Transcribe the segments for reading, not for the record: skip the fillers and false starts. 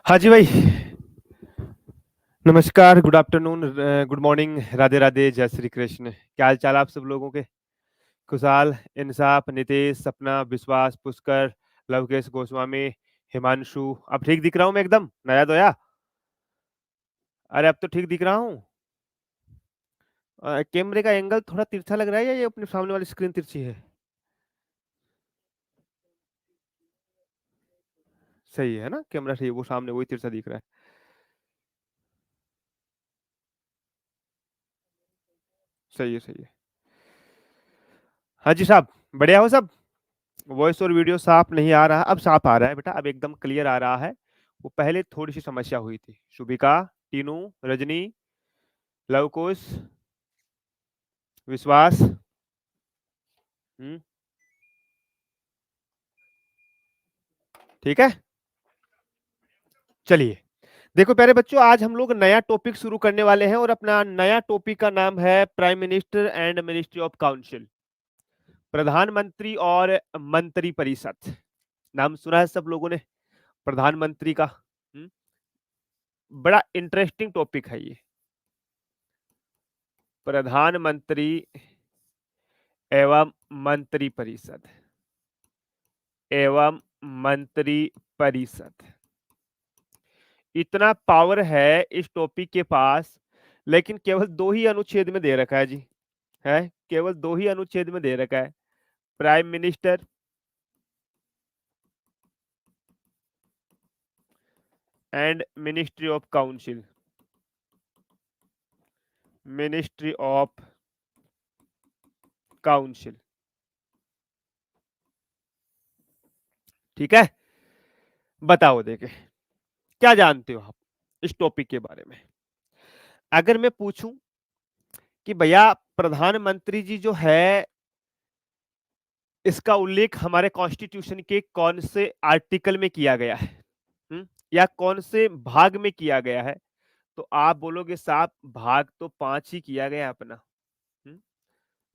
हाँ जी भाई। नमस्कार, good afternoon, good morning, Radhe Radhe, जय श्री कृष्ण। क्या हाल चाल आप सब लोगों के? खुशहाल, इंसाफ, नितेश, सपना, विश्वास, पुष्कर, लवकेश गोस्वामी, हिमांशु। अब ठीक दिख रहा हूँ मैं एकदम नया धोया? अरे अब तो ठीक दिख रहा हूँ। कैमरे का एंगल थोड़ा तिरछा लग रहा है या ये अपने सामने वाली स्क्रीन तिरछी है? सही है ना, कैमरा सही है, वो सामने वही तिरछा दिख रहा है। सही है, सही है। हाँ जी साहब, बढ़िया हो सब? वॉइस और वीडियो साफ नहीं आ रहा, अब साफ आ रहा है बेटा, अब एकदम क्लियर आ रहा है। वो पहले थोड़ी सी समस्या हुई थी। शुभिका, टीनू, रजनी, लवकुश, विश्वास। ठीक है, चलिए। देखो प्यारे बच्चों, आज हम लोग नया टॉपिक शुरू करने वाले हैं और अपना नया टॉपिक का नाम है prime minister and ministry of council. प्रधानमंत्री और मंत्री परिषद। नाम सुना है सब लोगों ने प्रधानमंत्री का? हम्म, बड़ा इंटरेस्टिंग टॉपिक है ये। प्रधानमंत्री एवं मंत्री परिषद, एवं मंत्री परिषद। इतना पावर है इस टॉपिक के पास, लेकिन केवल दो ही अनुच्छेद में दे रखा है जी। है, केवल दो ही अनुच्छेद में दे रखा है। Prime minister and ministry of council, ministry of council. ठीक है, बताओ देखे क्या जानते हो आप इस टॉपिक के बारे में? अगर मैं पूछूं कि भैया प्रधानमंत्री जी जो है, इसका उल्लेख हमारे कॉन्स्टिट्यूशन के कौन से आर्टिकल में किया गया है? या कौन से भाग में किया गया है? तो आप बोलोगे साहब भाग तो 5 ही किया गया अपना। हम्म,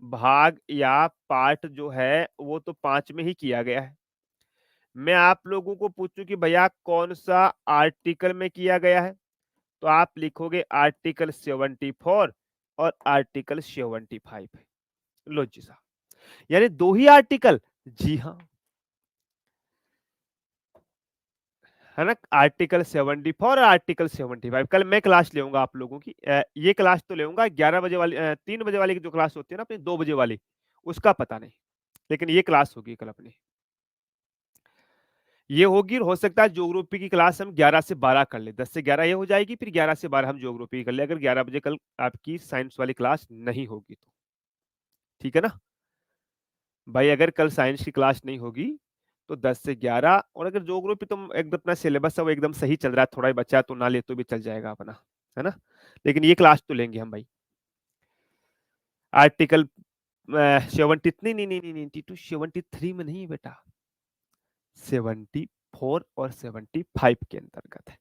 भाग या पार्ट जो है वो तो 5 में ही किया गया है। मैं आप लोगों को पूछूं कि भैया कौन सा आर्टिकल में किया गया है, तो आप लिखोगे आर्टिकल 74 और आर्टिकल 75। लो जी साहब, यानी दो ही आर्टिकल। जी हाँ, है ना, आर्टिकल 74 और आर्टिकल 75। कल मैं क्लास लेऊंगा आप लोगों की, ये क्लास तो लेऊंगा 11 बजे वाली, 3 बजे वाली की जो क्लास होती है ना अपनी, 2 बजे वाली, उसका पता नहीं, लेकिन ये क्लास होगी कल अपनी। ये होगी, और हो सकता है ज्योग्राफी की क्लास हम 11 से 12 कर ले, 10 से 11 ये हो जाएगी, फिर 11 से 12 हम ज्योग्राफी कर ले, अगर 11 बजे कल आपकी साइंस वाली क्लास नहीं होगी तो। ठीक है ना भाई, अगर कल साइंस की क्लास नहीं होगी तो 10 से 11, और अगर ज्योग्राफी तो एकदम अपना सिलेबस है वो एकदम सही चल रहा है, थोड़ा ही बच्चा है तो ना ले तो भी चल जाएगा अपना, है ना। लेकिन ये क्लास तो लेंगे हम भाई। आर्टिकल 70, नहीं नहीं नहीं नहीं, 72 73 में नहीं बेटा, 74 और 75 के अंतर्गत है।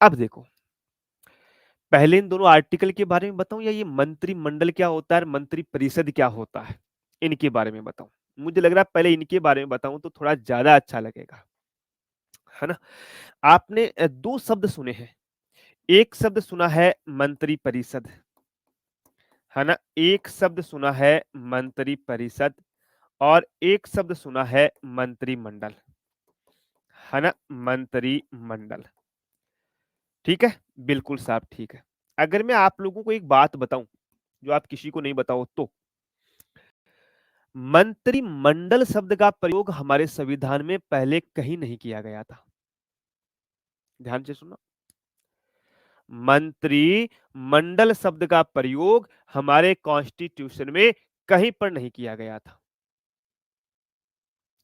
अब देखो, पहले इन दोनों आर्टिकल के बारे में बताऊं या ये मंत्रिमंडल क्या होता है, मंत्री परिषद क्या होता है, इनके बारे में बताऊं? मुझे लग रहा है पहले इनके बारे में बताऊं तो थोड़ा ज्यादा अच्छा लगेगा, है ना। आपने दो शब्द सुने हैं। एक शब्द सुना है मंत्री परिषद, है ना, एक शब्द सुना है मंत्री परिषद, और एक शब्द सुना है मंत्रिमंडल, है ना, मंत्रिमंडल। ठीक है, बिल्कुल साहब ठीक है। अगर मैं आप लोगों को एक बात बताऊं जो आप किसी को नहीं बताओ, तो मंत्रिमंडल शब्द का प्रयोग हमारे संविधान में पहले कहीं नहीं किया गया था। ध्यान से सुनो, मंत्री मंडल शब्द का प्रयोग हमारे कॉन्स्टिट्यूशन में कहीं पर नहीं किया गया था।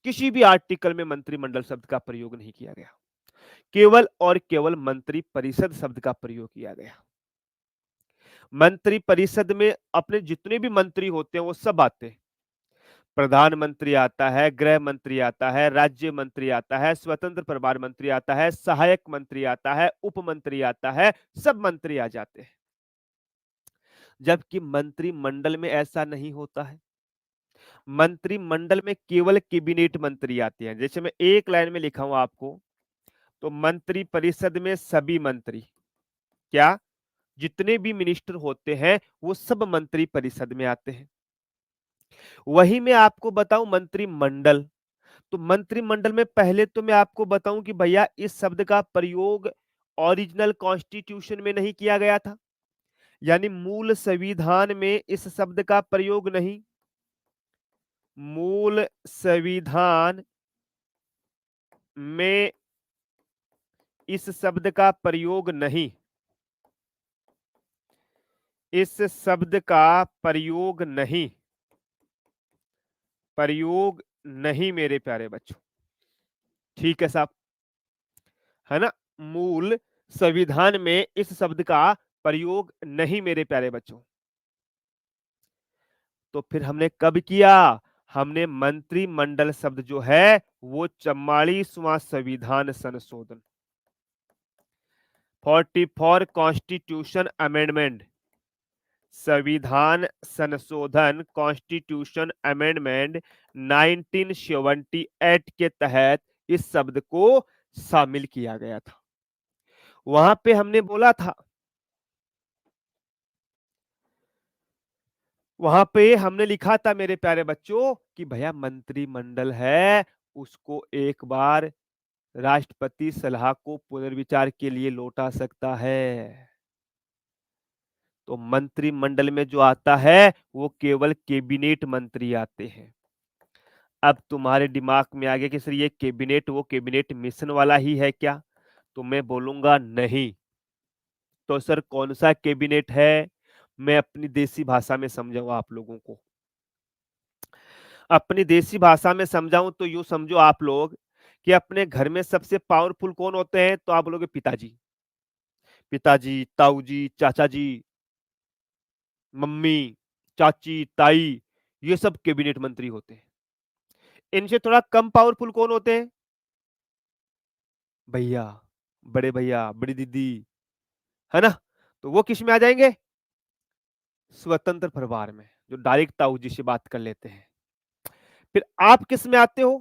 किसी भी आर्टिकल में मंत्रिमंडल शब्द का प्रयोग नहीं किया गया, केवल और केवल मंत्री परिषद शब्द का प्रयोग किया गया। मंत्री परिषद में अपने जितने भी मंत्री होते हैं वो सब आते हैं। प्रधानमंत्री आता है, गृह मंत्री आता है, राज्य मंत्री आता है, स्वतंत्र प्रभार मंत्री आता है, सहायक मंत्री आता है, उप मंत्री आता है, सब मंत्री आ जाते हैं। जबकि मंत्रिमंडल में ऐसा नहीं होता है। मंत्रिमंडल में केवल कैबिनेट मंत्री आते हैं। जैसे मैं एक लाइन में लिखा हूं आपको, तो मंत्री परिषद में सभी मंत्री, क्या जितने भी मिनिस्टर होते हैं वो सब मंत्री परिषद में आते हैं। वही मैं आपको बताऊं मंत्रिमंडल, तो मंत्रिमंडल में पहले तो मैं आपको बताऊं कि भैया इस शब्द का प्रयोग ओरिजिनल कॉन्स्टिट्यूशन में नहीं किया गया था, यानी मूल संविधान में इस शब्द का प्रयोग नहीं, मूल संविधान में इस शब्द का प्रयोग नहीं, इस शब्द का प्रयोग नहीं, प्रयोग नहीं मेरे प्यारे बच्चों, ठीक है साहब, है ना। मूल संविधान में इस शब्द का प्रयोग नहीं मेरे प्यारे बच्चों। तो फिर हमने कब किया, हमने मंत्रिमंडल शब्द जो है वो 44वां संविधान संशोधन, 44 कॉन्स्टिट्यूशन अमेंडमेंट, संविधान संशोधन कॉन्स्टिट्यूशन अमेंडमेंट 1978 के तहत इस शब्द को शामिल किया गया था। वहां पे हमने बोला था, वहां पे हमने लिखा था मेरे प्यारे बच्चों कि भैया मंत्रिमंडल है उसको एक बार राष्ट्रपति सलाह को पुनर्विचार के लिए लौटा सकता है। तो मंत्रिमंडल में जो आता है वो केवल कैबिनेट मंत्री आते हैं। अब तुम्हारे दिमाग में आ गया कि सर ये कैबिनेट वो कैबिनेट मिशन वाला ही है क्या, तो मैं बोलूंगा नहीं। तो सर कौन सा कैबिनेट है, मैं अपनी देसी भाषा में समझाऊं आप लोगों को, अपनी देसी भाषा में समझाऊं तो यूं समझो आप लोग कि अपने घर में सबसे पावरफुल कौन होते हैं, तो आप बोलोगे पिताजी, पिताजी, ताऊ जी, चाचा जी, मम्मी, चाची, ताई, ये सब कैबिनेट मंत्री होते हैं। इनसे थोड़ा कम पावरफुल कौन होते हैं, भैया, बड़े भैया, बड़ी दीदी, है ना। तो वो किस में आ जाएंगे, स्वतंत्र प्रभार में, जो डायरेक्ट ताऊ जी से बात कर लेते हैं। फिर आप किस में आते हो,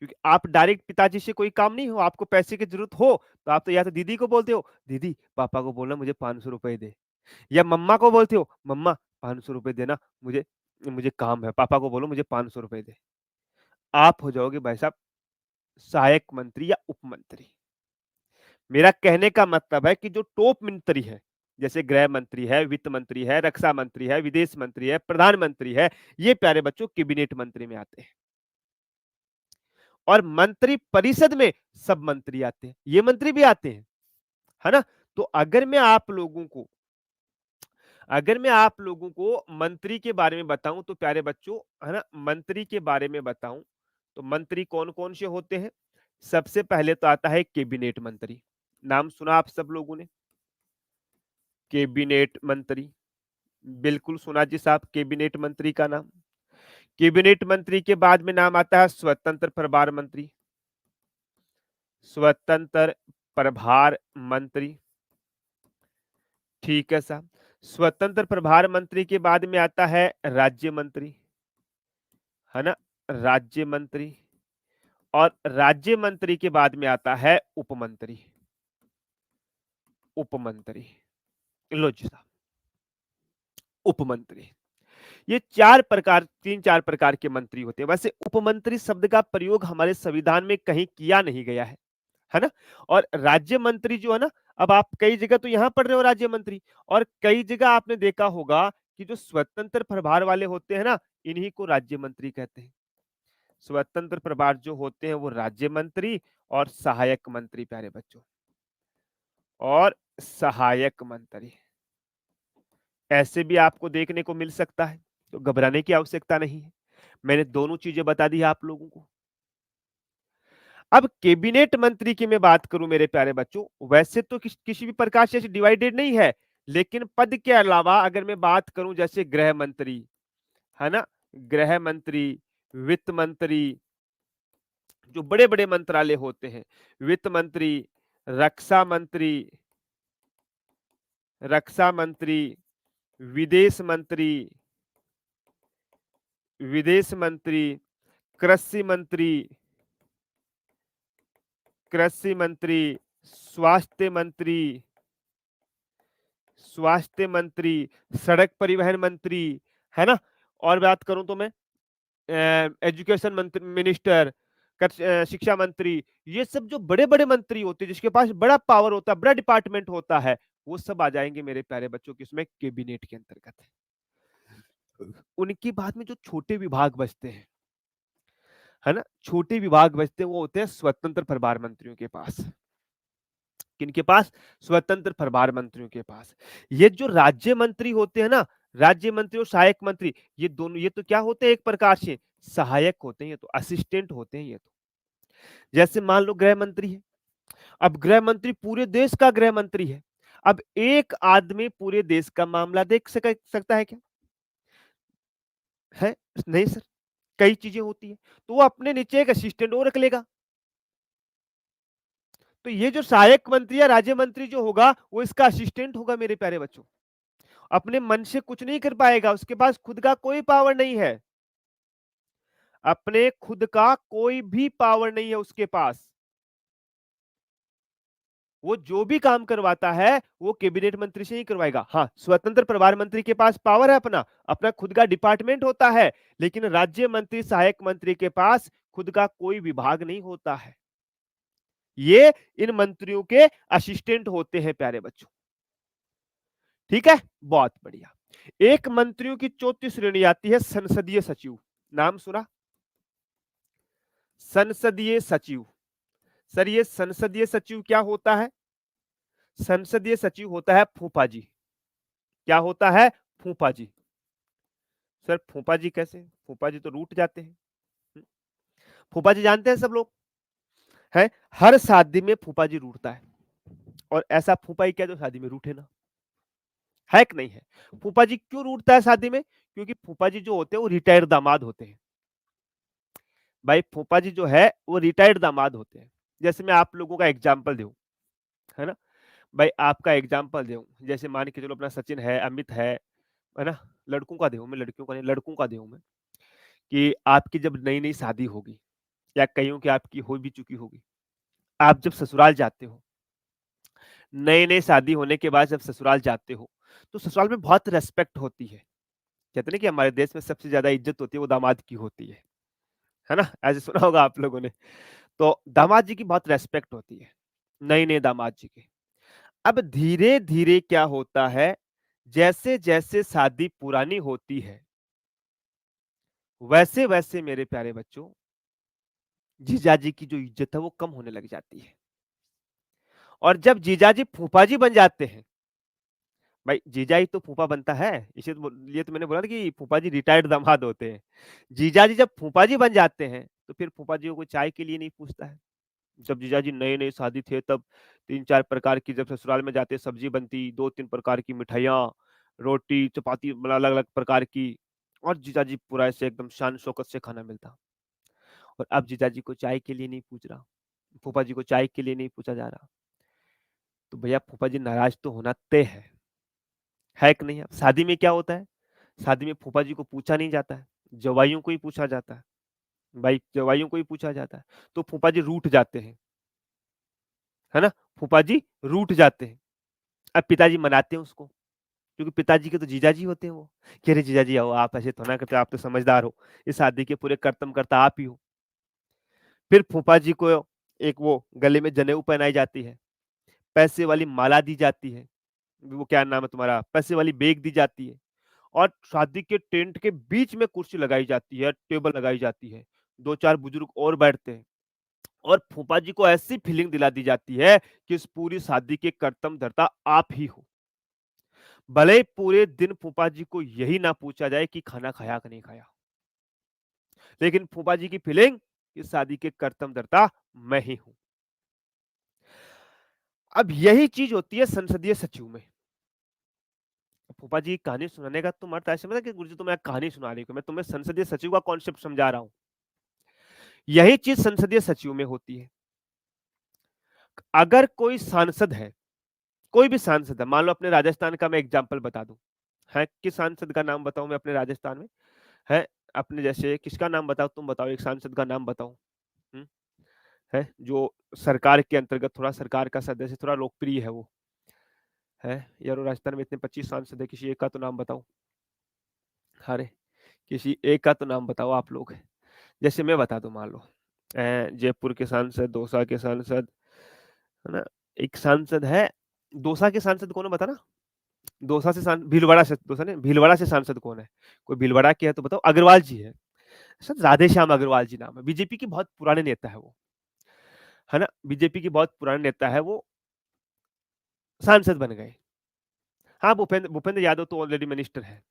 क्योंकि आप डायरेक्ट पिताजी से कोई काम नहीं हो, आपको पैसे की जरूरत हो तो आप तो या तो दीदी को बोलते हो, दीदी पापा को बोलना मुझे 500 रुपए दे, या मम्मा को बोलते हो, मम्मा 500 रुपए देना, मुझे मुझे काम है, पापा को बोलो मुझे 500 रुपए दे। आप हो जाओगे भाई साहब सहायक मंत्री या उप मंत्री। मेरा कहने का मतलब है कि जो टॉप मंत्री है, जैसे गृह मंत्री है, वित्त मंत्री है, रक्षा मंत्री है, विदेश मंत्री है, प्रधानमंत्री है, ये प्यारे बच्चों कैबिनेट मंत्री में आते हैं। और मंत्री परिषद में सब मंत्री आते हैं, ये मंत्री भी आते हैं, है ना। तो अगर मैं आप लोगों को मंत्री के बारे में बताऊं तो प्यारे बच्चों, है ना, मंत्री के बारे में बताऊं तो मंत्री कौन कौन से होते हैं। सबसे पहले तो आता है कैबिनेट मंत्री, नाम सुना आप सब लोगों ने, कैबिनेट मंत्री, बिल्कुल सुना जी साहब कैबिनेट मंत्री का नाम। कैबिनेट मंत्री के बाद में नाम आता है स्वतंत्र प्रभार मंत्री, स्वतंत्र प्रभार मंत्री, ठीक है साहब। स्वतंत्र प्रभार मंत्री के बाद में आता है राज्य मंत्री, है ना, राज्य मंत्री। और राज्य मंत्री के बाद में आता है उपमंत्री, उपमंत्री, लो जी साहब, उपमंत्री। ये तीन चार प्रकार के मंत्री होते हैं। वैसे उपमंत्री शब्द का प्रयोग हमारे संविधान में कहीं किया नहीं गया है ना। और राज्य मंत्री जो है ना, अब आप कई जगह तो यहां पढ़ रहे हो राज्य मंत्री, और कई जगह आपने देखा होगा कि जो स्वतंत्र प्रभार वाले होते हैं ना, इन्हीं को राज्य मंत्री कहते हैं। स्वतंत्र प्रभार जो होते हैं वो राज्य मंत्री और सहायक मंत्री प्यारे बच्चों, और सहायक मंत्री ऐसे भी आपको देखने को मिल सकता है, तो घबराने की आवश्यकता नहीं है। मैंने दोनों चीजें बता दी आप लोगों को। अब कैबिनेट मंत्री की मैं बात करूं मेरे प्यारे बच्चों, वैसे तो किसी भी प्रकार से डिवाइडेड नहीं है, लेकिन पद के अलावा अगर मैं बात करूं जैसे गृह मंत्री, है ना, गृह मंत्री, वित्त मंत्री, जो बड़े बड़े मंत्रालय होते हैं, वित्त मंत्री, रक्षा मंत्री, रक्षा मंत्री, विदेश मंत्री, विदेश मंत्री, कृषि मंत्री, कृषि मंत्री, स्वास्थ्य मंत्री, स्वास्थ्य मंत्री, सड़क परिवहन मंत्री, है ना। और बात करूं तो मैं एजुकेशन मंत्री, मिनिस्टर, शिक्षा मंत्री, ये सब जो बड़े बड़े मंत्री होते हैं जिसके पास बड़ा पावर होता है, बड़ा डिपार्टमेंट होता है, वो सब आ जाएंगे मेरे प्यारे बच्चों की उसमें कैबिनेट के अंतर्गत। उनके बाद में जो छोटे विभाग बचते हैं, है ना, छोटे विभाग बचते हैं, वो होते हैं स्वतंत्र प्रभार मंत्रियों के पास। किनके पास? स्वतंत्र प्रभार मंत्रियों के पास। ये जो राज्य मंत्री होते हैं ना, राज्य मंत्री और सहायक मंत्री, ये दोनों, ये तो क्या होते हैं, एक प्रकार से सहायक होते हैं, ये तो असिस्टेंट होते हैं ये तो। जैसे मान लो गृह मंत्री है, अब गृह मंत्री पूरे देश का गृह मंत्री है, अब एक आदमी पूरे देश का मामला देख सकता है क्या? है नहीं सर, कई चीजें होती है, तो वो अपने नीचे एक असिस्टेंट और रख लेगा। तो ये जो सहायक मंत्री या राज्य मंत्री जो होगा, वो इसका असिस्टेंट होगा मेरे प्यारे बच्चों। अपने मन से कुछ नहीं कर पाएगा, उसके पास खुद का कोई पावर नहीं है, अपने खुद का कोई भी पावर नहीं है उसके पास। वो जो भी काम करवाता है वो कैबिनेट मंत्री से ही करवाएगा। हाँ, स्वतंत्र प्रभार मंत्री के पास पावर है, अपना अपना खुद का डिपार्टमेंट होता है, लेकिन राज्य मंत्री, सहायक मंत्री के पास खुद का कोई विभाग नहीं होता है। ये इन मंत्रियों के असिस्टेंट होते हैं प्यारे बच्चों। ठीक है, बहुत बढ़िया। एक मंत्रियों की चौथी श्रेणी आती है संसदीय सचिव। नाम सुना? संसदीय सचिव। सर ये संसदीय सचिव क्या होता है? संसदीय सचिव होता है फूफा जी। क्या होता है? फूफा जी। सर फूफा जी कैसे? फूफा जी तो रूठ जाते हैं। फूफा जी जानते हैं सब लोग, है हर शादी में फूफा जी रूठता है, और ऐसा फूफा ही क्या जो शादी में रूठे ना, है कि नहीं है? फूफा जी क्यों रूठता है शादी में? क्योंकि फूफा जी जो होते हैं वो रिटायर्ड दामाद होते हैं। भाई फूफा जी जो है वो रिटायर्ड दामाद होते हैं। जैसे मैं आप लोगों का एग्जाम्पल दूं, है ना, भाई आपका एग्जाम्पल दूं, जैसे मान के चलो अपना सचिन है, अमित है ना, लड़कों का दूं मैं, लड़कियों का नहीं, लड़कों का दूं मैं, कि आपकी जब नई नई शादी होगी, या कईयों की आपकी हो भी चुकी होगी, आप जब ससुराल जाते हो, नई नई शादी होने के बाद जब ससुराल जाते हो, तो ससुराल में बहुत रेस्पेक्ट होती है। कहते हैं कि हमारे देश में सबसे ज्यादा इज्जत होती है वो दामाद की होती है ना, ऐसे सुना होगा आप लोगों ने। तो दामाद जी की बहुत रेस्पेक्ट होती है, नई नई दामाद जी की। अब धीरे धीरे क्या होता है, जैसे जैसे शादी पुरानी होती है, वैसे वैसे मेरे प्यारे बच्चों, जीजाजी की जो इज्जत है वो कम होने लग जाती है। और जब जीजाजी फूफाजी बन जाते हैं, भाई जीजा ही तो फूफा बनता है, इसे तो ये तो मैंने बोला ना कि फूफा जी रिटायर्ड दामाद होते हैं। जीजा जी जब फूफा जी बन जाते हैं, तो फिर फूफा जी को कोई चाय के लिए नहीं पूछता है। जब जीजा जी नए नए शादी थे तब 3-4 प्रकार की, जब ससुराल में जाते सब्जी बनती, 2-3 प्रकार की मिठाइयाँ, रोटी चपाती, मतलब अलग अलग प्रकार की, और जीजा जी पूरा ऐसे एकदम शान शौकत से खाना मिलता। और अब जीजा जी को चाय के लिए नहीं पूछ रहा, फूफा जी को चाय के लिए नहीं पूछा जा रहा, तो भैया फूफा जी नाराज तो होना तय है कि नहीं? अब शादी में क्या होता है, शादी में फूफा जी को पूछा नहीं जाता है, जवाइयों को ही पूछा जाता है। भाई जवाइयों को ही पूछा जाता है, तो फूफा जी रूठ जाते हैं, है ना, फूफा जी रूठ जाते हैं। अब पिताजी मनाते हैं उसको, क्योंकि पिताजी के तो जीजाजी होते हैं वो, कि अरे जीजाजी आओ, आप ऐसे थोड़ा करते, आप तो समझदार हो, इस शादी के पूरे कर्तव्य करता आप ही हो। फिर फूफा जी को एक वो गले में जनेऊ पहनाई जाती है, पैसे वाली माला दी जाती है, वो क्या नाम है तुम्हारा, पैसे वाली बेग दी जाती है, और शादी के टेंट के बीच में कुर्सी लगाई जाती है, टेबल लगाई जाती है, 2-4 बुजुर्ग और बैठते हैं, और फूफा जी को ऐसी फीलिंग दिला दी जाती है कि इस पूरी शादी के कर्तव्य धर्ता आप ही हो। भले ही पूरे दिन फूफा जी को यही ना पूछा जाए कि खाना खाया कि नहीं खाया, लेकिन फूफा जी की फीलिंग, इस शादी के कर्तव्य धर्ता मैं ही हूं। अब यही चीज होती है संसदीय सचिव में। फूफा जी की कहानी सुनाने का तुम अर्थ ऐसे मतलब कि गुरुजी तुम्हें कहानी सुना रही हो, मैं तुम्हें संसदीय सचिव का कॉन्सेप्ट समझा रहा हूं। यही चीज संसदीय सचिव में होती है। अगर कोई सांसद है, कोई भी सांसद है, मान लो अपने राजस्थान का मैं एग्जांपल बता दूं, है किस सांसद का नाम बताऊं मैं अपने राजस्थान में, है अपने जैसे किसका नाम बताओ, तुम बताओ एक सांसद का नाम बताओ। हम्म, है, जो सरकार के अंतर्गत थोड़ा सरकार का सदस्य, थोड़ा लोकप्रिय है वो, है यार। राजस्थान में इतने 25 सांसद है, किसी एक का तो नाम बताओ। अरे किसी एक का तो नाम बताओ आप लोग। जैसे मैं बता दूं, मान लो जयपुर के सांसद, दौसा के सांसद, है ना, एक सांसद है, दौसा के सांसद कौन है बता ना। दौसा से भीलवाड़ा से, दौसा नहीं, भीलवाड़ा से सांसद कौन है, कोई भीलवाड़ा के है तो बताओ। अग्रवाल जी है, सर राधे श्याम अग्रवाल जी नाम है, बीजेपी की बहुत पुराने नेता है वो, है ना, बीजेपी की बहुत पुराने नेता है वो, सांसद बन गए। हाँ, भूपेंद्र भूपेंद्र यादव तो ऑलरेडी मिनिस्टर है।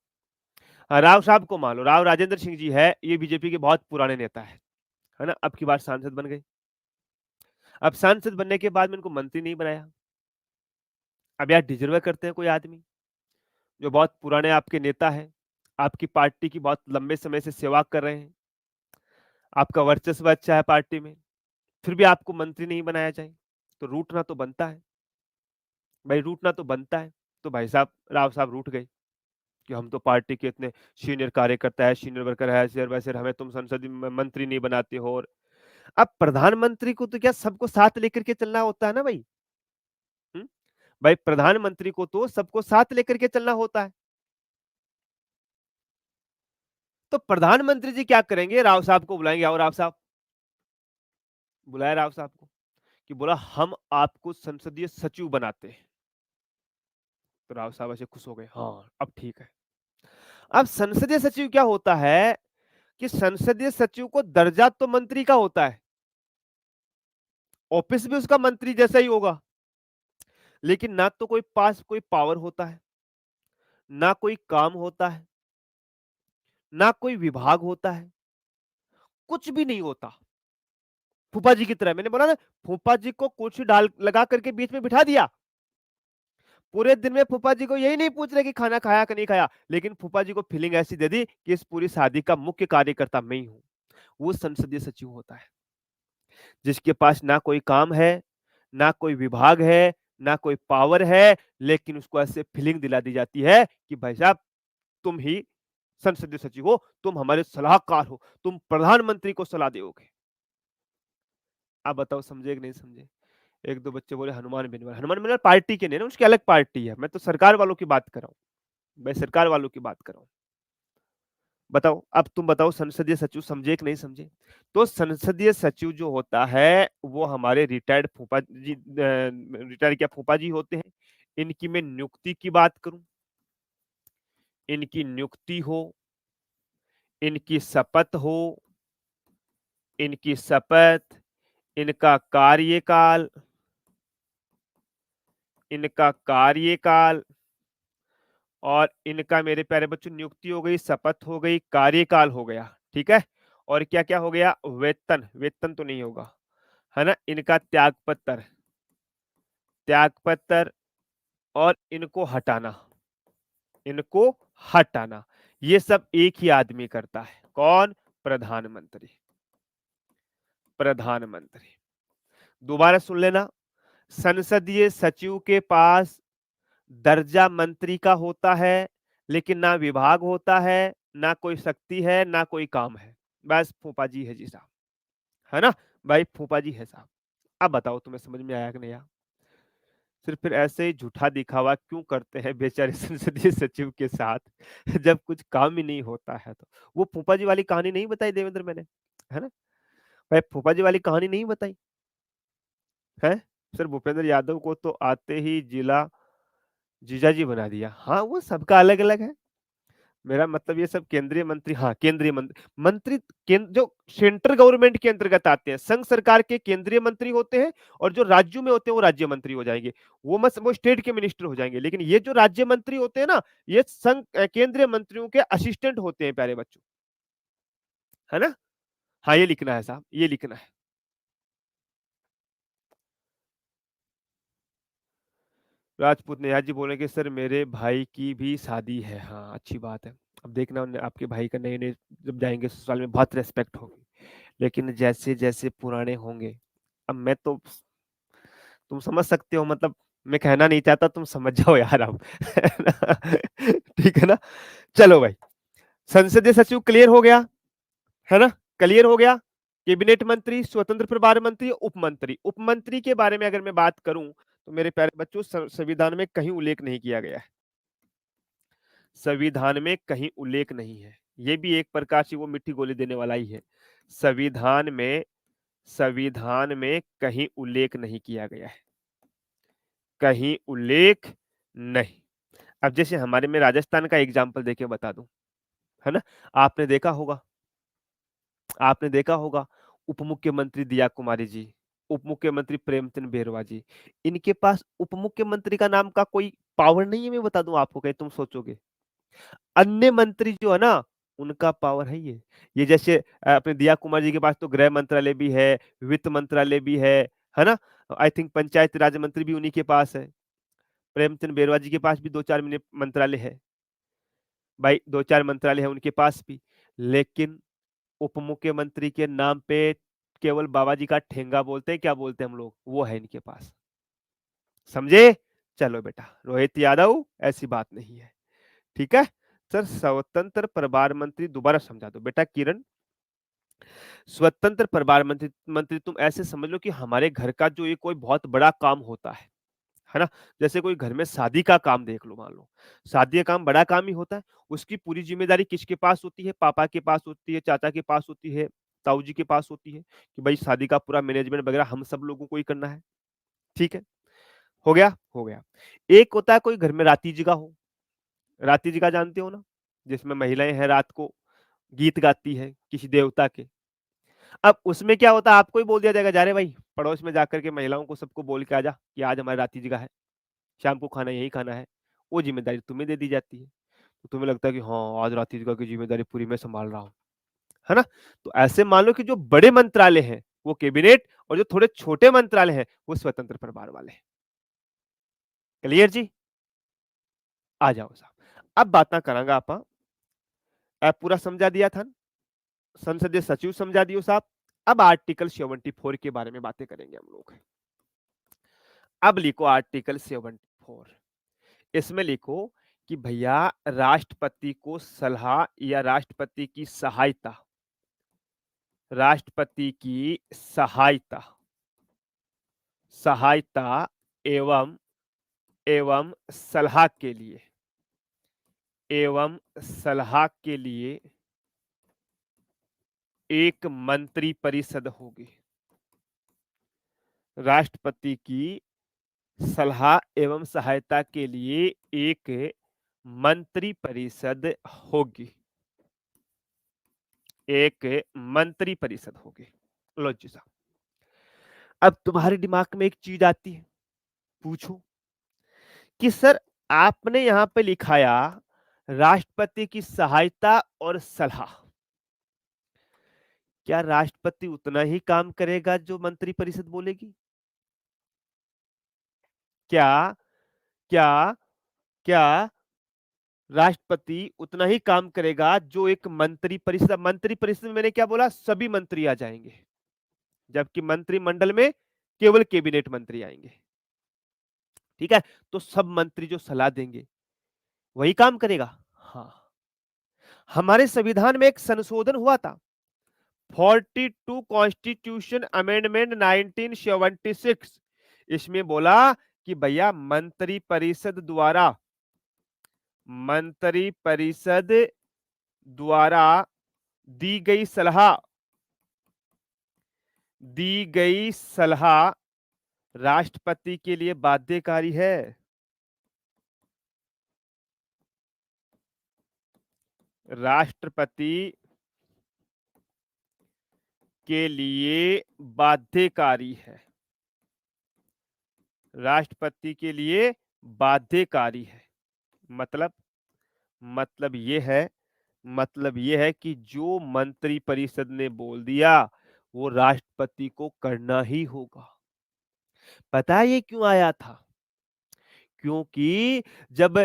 हाँ, राव साहब को मान लो, राव राजेंद्र सिंह जी है, ये बीजेपी के बहुत पुराने नेता है ना, अब की बार सांसद बन गए। अब सांसद बनने के बाद में इनको मंत्री नहीं बनाया। अब यार डिजर्व करते हैं कोई आदमी जो बहुत पुराने आपके नेता है, आपकी पार्टी की बहुत लंबे समय से सेवा कर रहे हैं, आपका वर्चस्व अच्छा है पार्टी में, फिर भी आपको मंत्री नहीं बनाया जाए, तो रूठना तो बनता है भाई, रूठना तो बनता है। तो भाई साहब, राव साहब रूठ गए कि हम तो पार्टी के इतने सीनियर कार्यकर्ता है, सीनियर वर्कर है, ऐसे वैसे, हमें तुम संसदीय मंत्री नहीं बनाते हो। और अब प्रधानमंत्री को तो क्या सबको साथ लेकर के चलना होता है ना भाई। हुँ? भाई प्रधानमंत्री को तो सबको साथ लेकर के चलना होता है। तो प्रधानमंत्री जी क्या करेंगे, राव साहब को बुलाएंगे, आओ राव साहब, बुलाया राव साहब को, कि बोला हम आपको संसदीय सचिव बनाते हैं। तो राव साहब ऐसे खुश हो गए, हाँ अब ठीक है। अब संसदीय सचिव क्या होता है कि संसदीय सचिव को दर्जा तो मंत्री का होता है, ऑफिस भी उसका मंत्री जैसा ही होगा, लेकिन ना तो कोई पास कोई पावर होता है, ना कोई काम होता है, ना कोई विभाग होता है, कुछ भी नहीं होता। फूफा जी की तरह, मैंने बोला ना, फूफा जी को कुर्सी डाल लगा करके बीच में बिठा दिया, पूरे दिन में फूफा जी को यही नहीं पूछ रहे कि खाना खाया कि नहीं खाया, लेकिन फूफा जी को फीलिंग ऐसी दे दी कि इस पूरी शादी का मुख्य कार्यकर्ता मैं ही हूं। वो संसदीय सचिव होता है, जिसके पास ना कोई काम है, ना कोई विभाग है, ना कोई पावर है, लेकिन उसको ऐसे फीलिंग दिला दी जाती है कि भाई साहब तुम ही संसदीय सचिव हो, तुम हमारे सलाहकार हो, तुम प्रधानमंत्री को सलाह दोगे। आप बताओ समझे कि नहीं समझे। एक दो बच्चे बोले हनुमान बेनीवाल, हनुमान बेनीवाल पार्टी के नहीं ना, उसकी अलग पार्टी है, मैं तो सरकार वालों की बात कर रहा हूँ, मैं सरकार वालों की बात कर रहा हूँ। बताओ, अब तुम बताओ संसदीय सचिव समझे कि नहीं समझे। तो संसदीय सचिव जो होता है वो हमारे रिटायर्ड फूफा जी, रिटायर्ड क्या फूफा जी होते हैं। इनकी मैं नियुक्ति की बात करूं, इनकी नियुक्ति हो, इनकी शपथ हो, इनकी शपथ, इनका कार्यकाल, इनका कार्यकाल, और इनका मेरे प्यारे बच्चों नियुक्ति हो गई, शपथ हो गई, कार्यकाल हो गया, ठीक है। और क्या क्या हो गया, वेतन, वेतन तो नहीं होगा, है ना, इनका त्यागपत्र, त्यागपत्र, और इनको हटाना, इनको हटाना, ये सब एक ही आदमी करता है, कौन, प्रधानमंत्री, प्रधानमंत्री। दोबारा सुन लेना, संसदीय सचिव के पास दर्जा मंत्री का होता है, लेकिन ना विभाग होता है, ना कोई शक्ति है, ना कोई काम है, बस फूफा जी है जी साहब, है ना, भाई फूफा जी है साहब। अब बताओ तुम्हें समझ में आया कि नहीं आया। सिर्फ फिर ऐसे ही झूठा दिखावा क्यों करते हैं बेचारे संसदीय सचिव के साथ जब कुछ काम ही नहीं होता है। तो वो फूफा जी वाली कहानी नहीं बताई देवेंद्र मैंने, है ना, भाई फूफा जी वाली कहानी नहीं बताई है। सर भूपेंद्र यादव को तो आते ही जिला जीजाजी बना दिया, हाँ वो सबका अलग अलग है। मेरा मतलब ये सब केंद्रीय मंत्री, हाँ केंद्रीय मंत्री, मंत्री जो सेंट्रल गवर्नमेंट के अंतर्गत आते हैं, संघ सरकार के केंद्रीय मंत्री होते हैं, और जो राज्यों में होते हैं वो राज्य मंत्री हो जाएंगे, वो स्टेट के मिनिस्टर हो जाएंगे। लेकिन ये जो राज्य मंत्री होते हैं ना, ये संघ केंद्रीय मंत्रियों के असिस्टेंट होते हैं प्यारे बच्चों, है ना। हाँ ये लिखना है साहब, ये लिखना है। राजपूत निहार जी बोलेंगे सर मेरे भाई की भी शादी है, हाँ अच्छी बात है। अब देखना आपके भाई का नए नए जब जाएंगे ससुराल में बहुत रेस्पेक्ट होगी, लेकिन जैसे जैसे पुराने होंगे, अब मैं तो, तुम समझ सकते हो, मतलब मैं कहना नहीं चाहता, तुम समझ जाओ यार अब ठीक है ना। चलो भाई, संसदीय सचिव क्लियर हो गया, है ना, क्लियर हो गया। कैबिनेट मंत्री, स्वतंत्र प्रभार मंत्री, उप मंत्री। उप मंत्री के बारे में अगर मैं बात करूं तो मेरे प्यारे बच्चों, संविधान में कहीं उल्लेख नहीं किया गया है। संविधान में कहीं उल्लेख नहीं है। ये भी एक प्रकार से वो मिट्टी गोली देने वाला ही है। संविधान में संविधान में कहीं उल्लेख नहीं किया गया है, कहीं उल्लेख नहीं। अब जैसे हमारे में राजस्थान का एग्जाम्पल देके बता दूं, है ना। आपने देखा होगा, आपने देखा होगा उप मुख्यमंत्री दिया कुमारी जी, उप मुख्यमंत्री प्रेमचंद बेरवा जी, इनके पास उप मुख्यमंत्री का नाम का कोई पावर नहीं है। मैं बता दूं आपको, कहीं तुम सोचोगे। अन्य मंत्री जो है ना, उनका पावर है ये जैसे अपने दिया कुमार जी के पास तो गृह मंत्रालय भी है, वित्त मंत्रालय भी है ना। आई थिंक पंचायत राज मंत्री भी उन्हीं के पास है। प्रेमचंद बेरवा जी के पास भी दो चार मंत्रालय है भाई, दो चार मंत्रालय है उनके पास भी। लेकिन उप मुख्यमंत्री के नाम पे केवल बाबा जी का ठेंगा बोलते हैं, क्या बोलते हैं हम लोग, वो है इनके पास। समझे? चलो बेटा रोहित यादव, ऐसी बात नहीं है, ठीक है। सर स्वतंत्र प्रभार मंत्री दोबारा समझा दो बेटा किरण। स्वतंत्र प्रभार मंत्री तुम ऐसे समझ लो कि हमारे घर का जो ये कोई बहुत बड़ा काम होता है ना। जैसे कोई घर में शादी का काम देख लो, मान लो शादी का काम बड़ा काम ही होता है। उसकी पूरी जिम्मेदारी किसके पास होती है? पापा के पास होती है, चाचा के पास होती है, ताऊ जी के पास होती है, कि भाई शादी का पूरा मैनेजमेंट वगैरह हम सब लोगों को ही करना है। ठीक है, हो गया हो गया। एक होता है कोई घर में राती जी का हो, राती जी का जानते हो ना, जिसमें महिलाएं हैं रात को गीत गाती है किसी देवता के। अब उसमें क्या होता है, आपको ही बोल दिया जाएगा, जा रे भाई पड़ोस में जाकर के महिलाओं को सबको बोल के आ जा कि आज हमारी राती जी का है, शाम को खाना यही खाना है। वो जिम्मेदारी तुम्हें दे दी जाती है, तो तुम्हें लगता है कि हाँ आज राती जी का की जिम्मेदारी पूरी मैं संभाल रहा हूँ, है ना। तो ऐसे मान लो कि जो बड़े मंत्रालय हैं वो कैबिनेट, और जो थोड़े छोटे मंत्रालय हैं वो स्वतंत्र प्रभार वाले हैं। क्लियर जी? आ जाओ साहब, अब बात करांगा आप। पूरा समझा दिया था, संसदीय सचिव समझा दियो साहब। अब आर्टिकल 74 के बारे में बातें करेंगे हम लोग। अब लिखो आर्टिकल 74। इसमें लिखो कि भैया राष्ट्रपति को सलाह या राष्ट्रपति की सहायता, राष्ट्रपति की सहायता सहायता एवं एवं सलाह के लिए, एवं सलाह के लिए एक मंत्री परिषद होगी। राष्ट्रपति की सलाह एवं सहायता के लिए एक मंत्री परिषद होगी, एक मंत्री परिषद होगी। लो जी साहब, अब तुम्हारे दिमाग में एक चीज आती है, पूछो कि सर आपने यहां पे लिखाया राष्ट्रपति की सहायता और सलाह, क्या राष्ट्रपति उतना ही काम करेगा जो मंत्री परिषद बोलेगी? क्या क्या क्या राष्ट्रपति उतना ही काम करेगा जो एक मंत्री परिषद? मंत्री परिषद में मैंने क्या बोला, सभी मंत्री आ जाएंगे, जबकि मंत्रिमंडल में केवल कैबिनेट मंत्री आएंगे। ठीक है, तो सब मंत्री जो सलाह देंगे वही काम करेगा। हाँ, हमारे संविधान में एक संशोधन हुआ था, 42 कॉन्स्टिट्यूशन अमेंडमेंट 1976। इसमें बोला कि भैया मंत्री परिषद द्वारा दी गई सलाह, दी गई सलाह राष्ट्रपति के लिए बाध्यकारी है। राष्ट्रपति के लिए बाध्यकारी है, राष्ट्रपति के लिए बाध्यकारी है। मतलब मतलब ये है मतलब ये है कि जो मंत्री परिषद ने बोल दिया वो राष्ट्रपति को करना ही होगा। पता है ये क्यों आया था? क्योंकि जब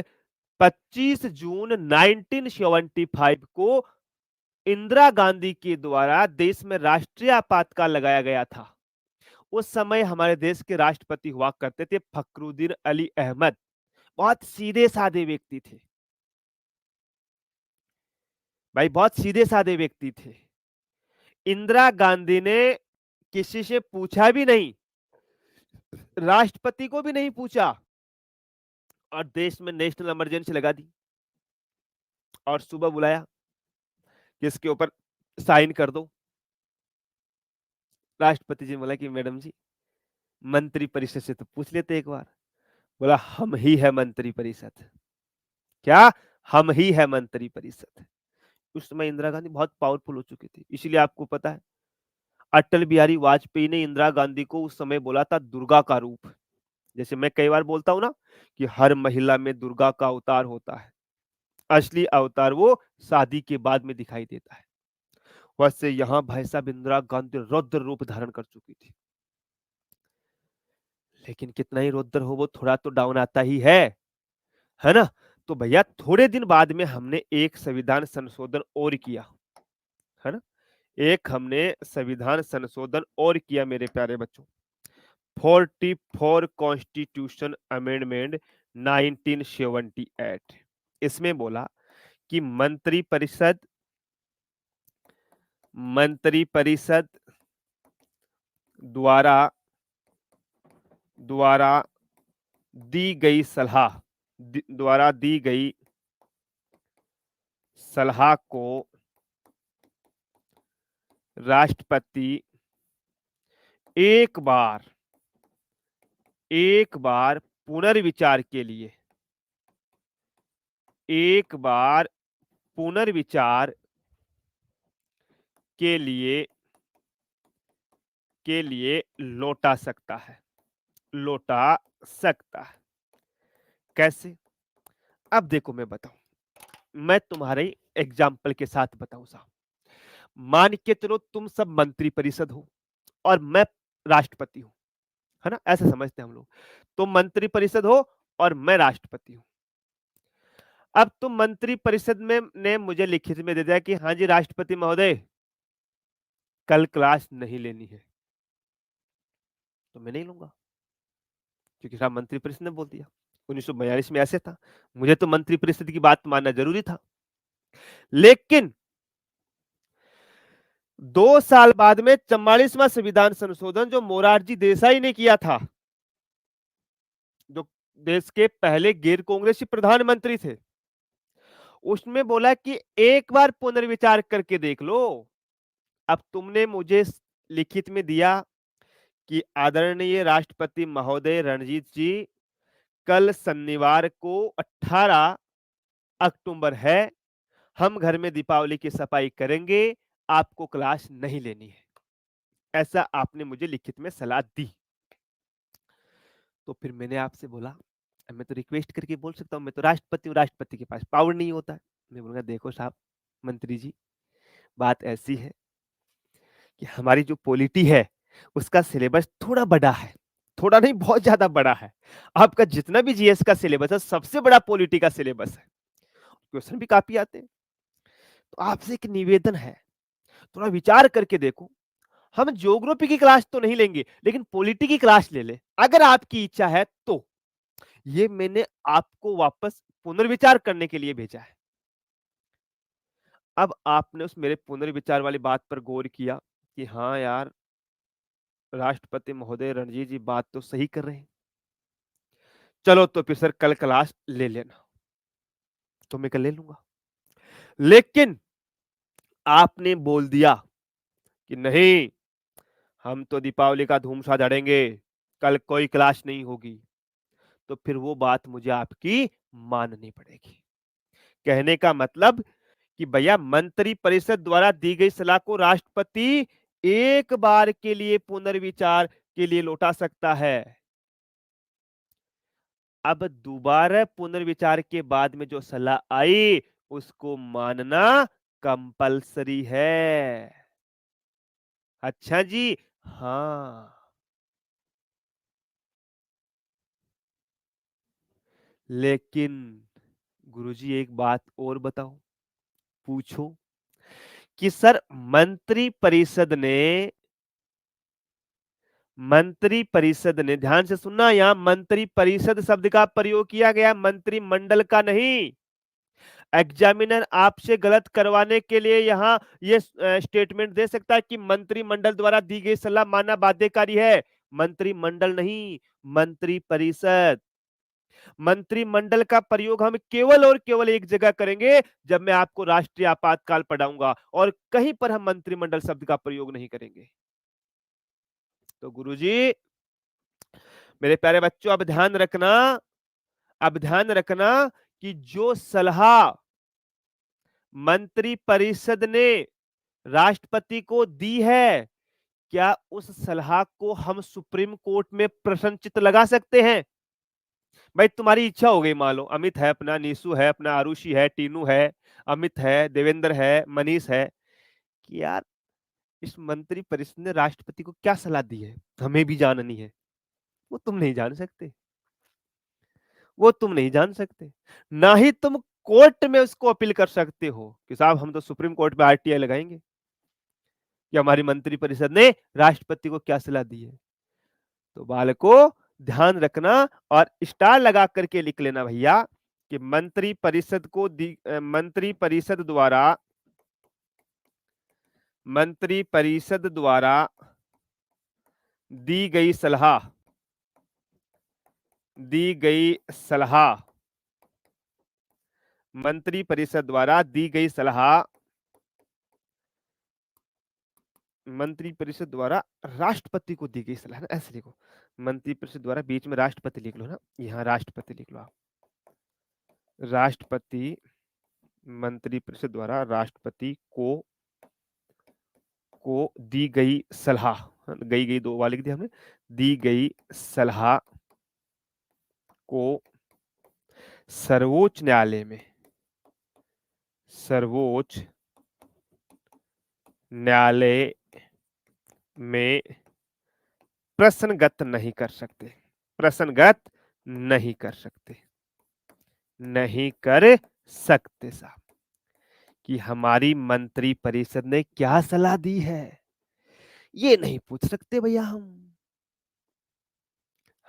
25 जून 1975 को इंदिरा गांधी के द्वारा देश में राष्ट्रीय आपातकाल लगाया गया था, उस समय हमारे देश के राष्ट्रपति हुआ करते थे फखरुद्दीन अली अहमद। बहुत सीधे साधे व्यक्ति थे भाई, बहुत सीधे साधे व्यक्ति थे। इंदिरा गांधी ने किसी से पूछा भी नहीं, राष्ट्रपति को भी नहीं पूछा, और देश में नेशनल इमरजेंसी लगा दी और सुबह बुलाया कि इसके ऊपर साइन कर दो। राष्ट्रपति जी बोला कि मैडम जी, मंत्री परिषद से तो पूछ लेते एक बार। बोला हम ही है मंत्री परिषद। क्या? हम ही है मंत्री परिषद। उस समय इंदिरा गांधी बहुत पावरफुल हो चुकी थी, इसीलिए आपको पता है अटल बिहारी वाजपेयी ने इंदिरा गांधी को उस समय बोला था दुर्गा का रूप। जैसे मैं कई बार बोलता हूं ना कि हर महिला में दुर्गा का अवतार होता है, असली अवतार वो शादी के बाद में दिखाई देता है। वैसे यहां भाई साहब इंदिरा गांधी रौद्र रूप धारण कर चुकी थी, लेकिन कितना ही रौद्र हो वो थोड़ा तो डाउन आता ही है ना। तो भैया थोड़े दिन बाद में हमने एक संविधान संशोधन और किया, है ना। एक हमने संविधान संशोधन और किया मेरे प्यारे बच्चों, 44 कॉन्स्टिट्यूशन अमेंडमेंट 1978। इसमें बोला कि मंत्री परिषद द्वारा द्वारा दी गई सलाह द्वारा दी गई सलाह को राष्ट्रपति एक बार पुनर्विचार के लिए एक बार पुनर्विचार के लिए लौटा सकता है। कैसे? अब देखो मैं बताऊं, मैं तुम्हारे एग्जाम्पल के साथ बताऊं साहब। मान के चलो तुम सब मंत्री परिषद हो और मैं राष्ट्रपति हूं, है ना, ऐसे समझते हैं हम लोग। तुम मंत्री परिषद हो और मैं राष्ट्रपति हूं। अब तुम मंत्री परिषद में ने मुझे लिखित में दे दिया कि हाँ जी राष्ट्रपति महोदय, कल क्लास नहीं लेनी है, तो मैं नहीं लूंगा, क्योंकि साहब मंत्री परिषद ने बोल दिया। 1942 में ऐसे था, मुझे तो मंत्री परिषद की बात मानना जरूरी था। लेकिन 2 साल बाद में 44वां संविधान संशोधन जो मोरारजी देसाई ने किया था, जो देश के पहले गैर कांग्रेसी प्रधानमंत्री थे, उसमें बोला कि एक बार पुनर्विचार करके देख लो। अब तुमने मुझे लिखित में दिया कि आदरणीय राष्ट्रपति महोदय रणजीत जी, कल शनिवार को 18 अक्टूबर है, हम घर में दीपावली की सफाई करेंगे, आपको क्लास नहीं लेनी है, ऐसा आपने मुझे लिखित में सलाह दी। तो फिर मैंने आपसे बोला, मैं तो रिक्वेस्ट करके बोल सकता हूँ, मैं तो राष्ट्रपति हूँ, राष्ट्रपति के पास पावर नहीं होता है। मैं बोलूंगा देखो साहब मंत्री जी, बात ऐसी है कि हमारी जो पॉलिटी है उसका सिलेबस थोड़ा बड़ा है, थोड़ा नहीं बहुत ज्यादा बड़ा है। आपका जितना भी जीएस का सिलेबस है सबसे बड़ा पॉलिटी का सिलेबस है, क्वेश्चन भी काफी आते हैं। तो आपसे एक निवेदन है, थोड़ा विचार करके देखो, हम ज्योग्राफी की क्लास तो नहीं लेंगे लेकिन पॉलिटी की क्लास ले ले, अगर आपकी इच्छा है तो। ये मैंने आपको वापस पुनर्विचार करने के लिए भेजा है। अब आपने उस मेरे पुनर्विचार वाली बात पर गौर किया कि हाँ यार राष्ट्रपति महोदय रणजीत जी बात तो सही कर रहे हैं, चलो तो फिर सर कल क्लास ले लेना। तो मैं कल ले लूंगा। लेकिन आपने बोल दिया कि नहीं, हम तो दीपावली का धूमसा धड़ेंगे, कल कोई क्लास नहीं होगी। तो फिर वो बात मुझे आपकी माननी पड़ेगी। कहने का मतलब कि भैया मंत्री परिषद द्वारा दी गई सलाह को राष्ट्रपति एक बार के लिए पुनर्विचार के लिए लौटा सकता है। अब दोबारा पुनर्विचार के बाद में जो सलाह आई उसको मानना कंपलसरी है। अच्छा जी, हाँ। लेकिन गुरुजी एक बात और बताओ, पूछो कि सर मंत्री परिषद ने ध्यान से सुनना, यहां मंत्री परिषद शब्द का प्रयोग किया गया, मंत्रिमंडल का नहीं। एग्जामिनर आपसे गलत करवाने के लिए यहाँ ये स्टेटमेंट दे सकता है कि मंत्रिमंडल द्वारा दी गई सलाह मानना बाध्यकारी है। मंत्रिमंडल नहीं, मंत्री परिषद। मंत्रिमंडल का प्रयोग हम केवल और केवल एक जगह करेंगे, जब मैं आपको राष्ट्रीय आपातकाल पढ़ाऊंगा, और कहीं पर हम मंत्रिमंडल शब्द का प्रयोग नहीं करेंगे। तो गुरुजी, मेरे प्यारे बच्चों, अब ध्यान रखना कि जो सलाह मंत्री परिषद ने राष्ट्रपति को दी है, क्या उस सलाह को हम सुप्रीम कोर्ट में प्रश्नचिन्ह लगा सकते हैं? भाई तुम्हारी इच्छा हो गई, मान लो अमित है अपना, नीसू है अपना, आरुषि है, टीनू है, अमित है, देवेंद्र है, मनीष है, कि यार इस मंत्री परिषद ने राष्ट्रपति को क्या सलाह दी है, हमें भी जाननी है। वो तुम नहीं जान सकते, वो तुम नहीं जान सकते। ना ही तुम कोर्ट में उसको अपील कर सकते हो कि साहब हम तो सुप्रीम कोर्ट में आरटीआई लगाएंगे कि हमारी मंत्री परिषद ने राष्ट्रपति को क्या सलाह दी है। तो बालकों, ध्यान रखना और स्टार लगा करके लिख लेना भैया कि मंत्री परिषद द्वारा दी गई सलाह मंत्री परिषद द्वारा दी गई सलाह मंत्री परिषद द्वारा राष्ट्रपति को दी गई सलाह ना, ऐसे लिखो। मंत्री परिषद द्वारा बीच में राष्ट्रपति लिख लो ना, यहाँ राष्ट्रपति लिख लो आप। राष्ट्रपति, मंत्री परिषद द्वारा राष्ट्रपति को दी गई सलाह, गई दो बार लिख दिया हमने, दी गई सलाह को सर्वोच्च न्यायालय में प्रश्नगत नहीं कर सकते, नहीं कर सकते साहब, कि हमारी मंत्री परिषद ने क्या सलाह दी है, ये नहीं पूछ सकते भैया हम,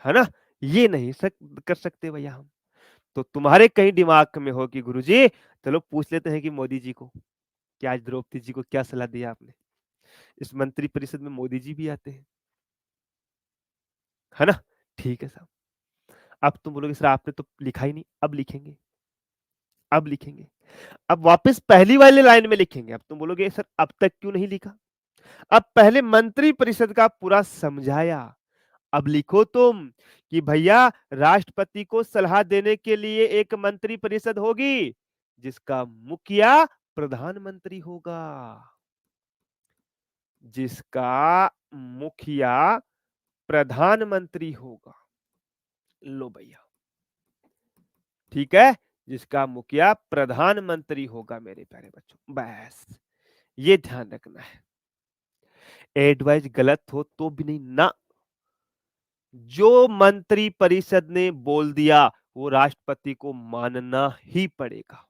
है ना, ये नहीं कर सकते भैया हम। तो तुम्हारे कहीं दिमाग में हो कि गुरुजी चलो पूछ लेते हैं कि मोदी जी को, कि आज द्रौपदी जी को क्या सलाह दिया आपने। इस मंत्री परिषद में मोदी जी भी आते हैं, है ना, ठीक है साहब। अब तुम बोलोगे सर आपने तो लिखा ही नहीं, अब लिखेंगे, अब वापस पहली वाली लाइन में लिखेंगे। अब तुम बोलोगे सर अब तक क्यों नहीं लिखा, अब पहले मंत्री परिषद का पूरा समझाया, अब लिखो तुम कि भैया राष्ट्रपति को सलाह देने के लिए एक मंत्री परिषद होगी, जिसका मुखिया प्रधानमंत्री होगा, लो भैया, ठीक है, जिसका मुखिया प्रधानमंत्री होगा मेरे प्यारे बच्चों, बस ये ध्यान रखना है। एडवाइस गलत हो तो भी नहीं ना, जो मंत्री परिषद ने बोल दिया वो राष्ट्रपति को मानना ही पड़ेगा।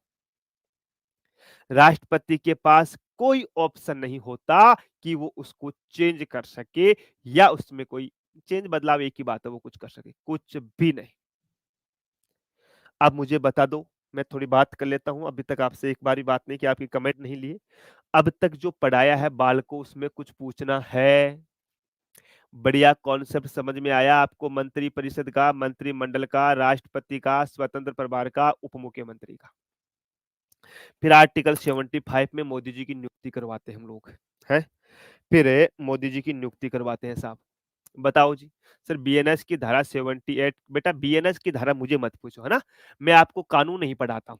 राष्ट्रपति के पास कोई ऑप्शन नहीं होता कि वो उसको चेंज कर सके, या उसमें कोई चेंज बदलाव, एक ही बात है, वो कुछ कर सके, कुछ भी नहीं। अब मुझे बता दो, मैं थोड़ी बात कर लेता हूं, अभी तक आपसे एक बार भी बात नहीं की, आपकी कमेंट नहीं लिए, अब तक जो पढ़ाया है बाल को उसमें कुछ पूछना है? बढ़िया कॉन्सेप्ट समझ में आया आपको, मंत्री परिषद का, मंत्रिमंडल का, राष्ट्रपति का, स्वतंत्र प्रभार का, उप मुख्यमंत्री का। फिर आर्टिकल 75 में मोदी जी की नियुक्ति करवाते हैं हम लोग, हैं, फिर मोदी जी की नियुक्ति करवाते हैं साहब। बताओ जी, सर बीएनएस की धारा 78, बेटा बीएनएस की धारा मुझे मत पूछो, है ना, मैं आपको कानून नहीं पढ़ाता हूँ,